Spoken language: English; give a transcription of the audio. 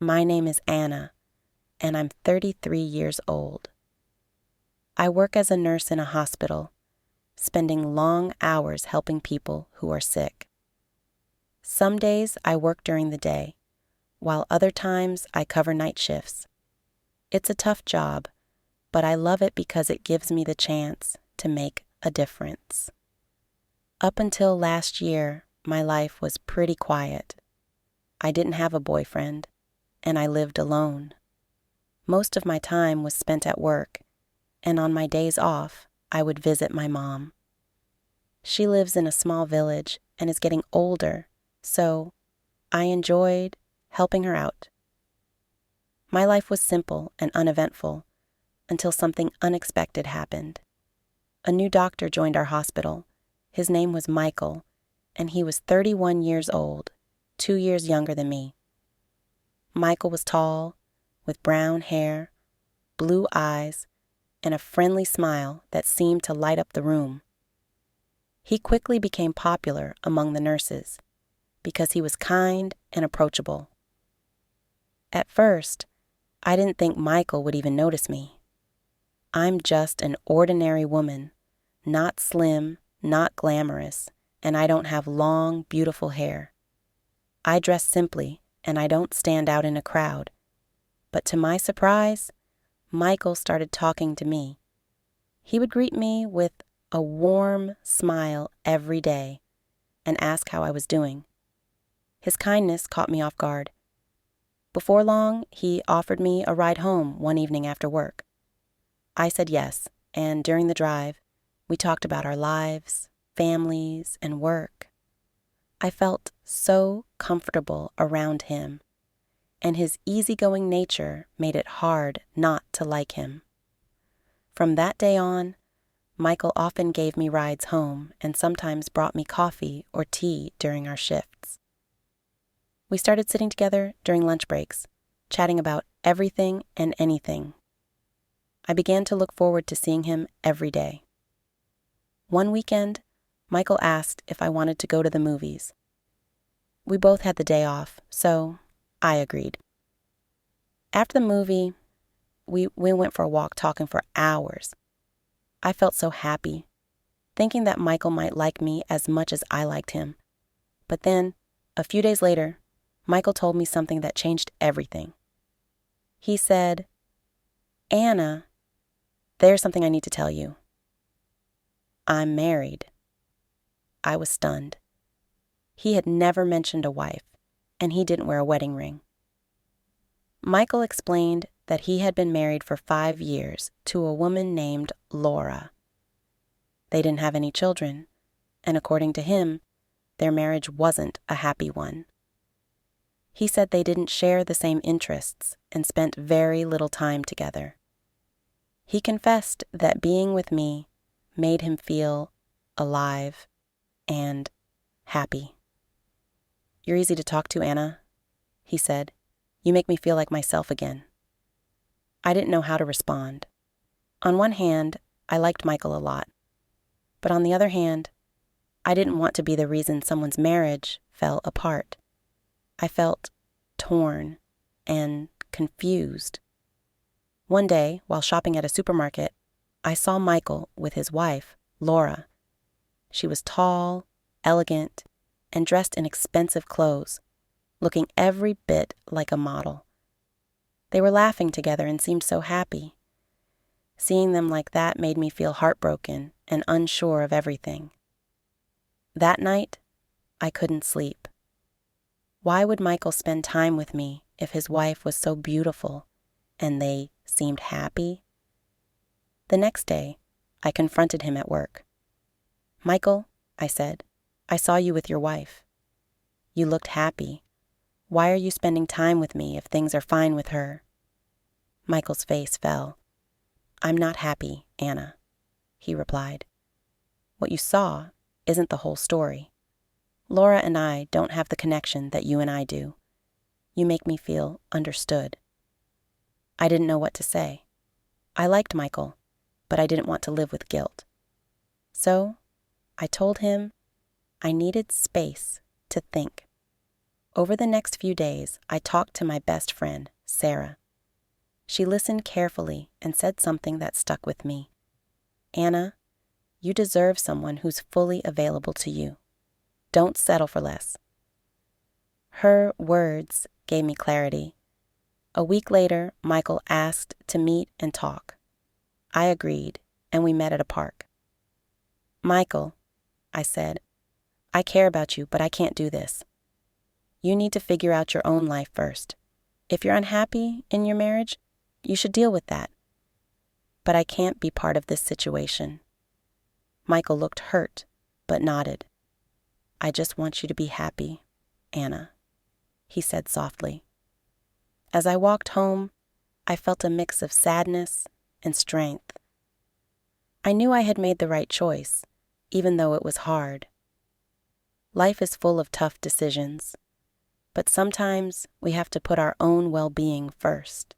My name is Anna, and I'm 33 years old. I work as a nurse in a hospital, spending long hours helping people who are sick. Some days I work during the day, while other times I cover night shifts. It's a tough job, but I love it because it gives me the chance to make a difference. Up until last year, my life was pretty quiet. I didn't have a boyfriend, and I lived alone. Most of my time was spent at work, and on my days off, I would visit my mom. She lives in a small village and is getting older, so I enjoyed helping her out. My life was simple and uneventful until something unexpected happened. A new doctor joined our hospital. His name was Michael, and he was 31 years old, 2 years younger than me. Michael was tall, with brown hair, blue eyes, and a friendly smile that seemed to light up the room. He quickly became popular among the nurses because he was kind and approachable. At first, I didn't think Michael would even notice me. I'm just an ordinary woman, not slim, not glamorous, and I don't have long, beautiful hair. I dress simply, and I don't stand out in a crowd. But to my surprise, Michael started talking to me. He would greet me with a warm smile every day and ask how I was doing. His kindness caught me off guard. Before long, he offered me a ride home one evening after work. I said yes, and during the drive, we talked about our lives, families, and work. I felt so comfortable around him, and his easygoing nature made it hard not to like him. From that day on, Michael often gave me rides home and sometimes brought me coffee or tea during our shifts. We started sitting together during lunch breaks, chatting about everything and anything. I began to look forward to seeing him every day. One weekend, Michael asked if I wanted to go to the movies. We both had the day off, so I agreed. After the movie, we went for a walk talking for hours. I felt so happy, thinking that Michael might like me as much as I liked him. But then, a few days later, Michael told me something that changed everything. He said, "Anna, there's something I need to tell you. I'm married." I was stunned. He had never mentioned a wife, and he didn't wear a wedding ring. Michael explained that he had been married for 5 years to a woman named Laura. They didn't have any children, and according to him, their marriage wasn't a happy one. He said they didn't share the same interests and spent very little time together. He confessed that being with me made him feel alive and happy. "You're easy to talk to, Anna," he said. "You make me feel like myself again." I didn't know how to respond. On one hand, I liked Michael a lot. But on the other hand, I didn't want to be the reason someone's marriage fell apart. I felt torn and confused. One day, while shopping at a supermarket, I saw Michael with his wife, Laura. She was tall, elegant, and dressed in expensive clothes, looking every bit like a model. They were laughing together and seemed so happy. Seeing them like that made me feel heartbroken and unsure of everything. That night, I couldn't sleep. Why would Michael spend time with me if his wife was so beautiful and they seemed happy? The next day, I confronted him at work. "Michael," I said, "I saw you with your wife. You looked happy. Why are you spending time with me if things are fine with her?" Michael's face fell. "I'm not happy, Anna," he replied. "What you saw isn't the whole story. Laura and I don't have the connection that you and I do. You make me feel understood." I didn't know what to say. I liked Michael, but I didn't want to live with guilt. So I told him I needed space to think. Over the next few days, I talked to my best friend, Sarah. She listened carefully and said something that stuck with me. Anna, you deserve someone who's fully available to you. Don't settle for less. Her words gave me clarity. A week later, Michael asked to meet and talk. I agreed, and we met at a park. Michael, I said, I care about you, but I can't do this. You need to figure out your own life first. If you're unhappy in your marriage, you should deal with that. But I can't be part of this situation. Michael looked hurt, but nodded. I just want you to be happy, Anna, he said softly. As I walked home, I felt a mix of sadness and strength. I knew I had made the right choice, even though it was hard. Life is full of tough decisions, but sometimes we have to put our own well-being first.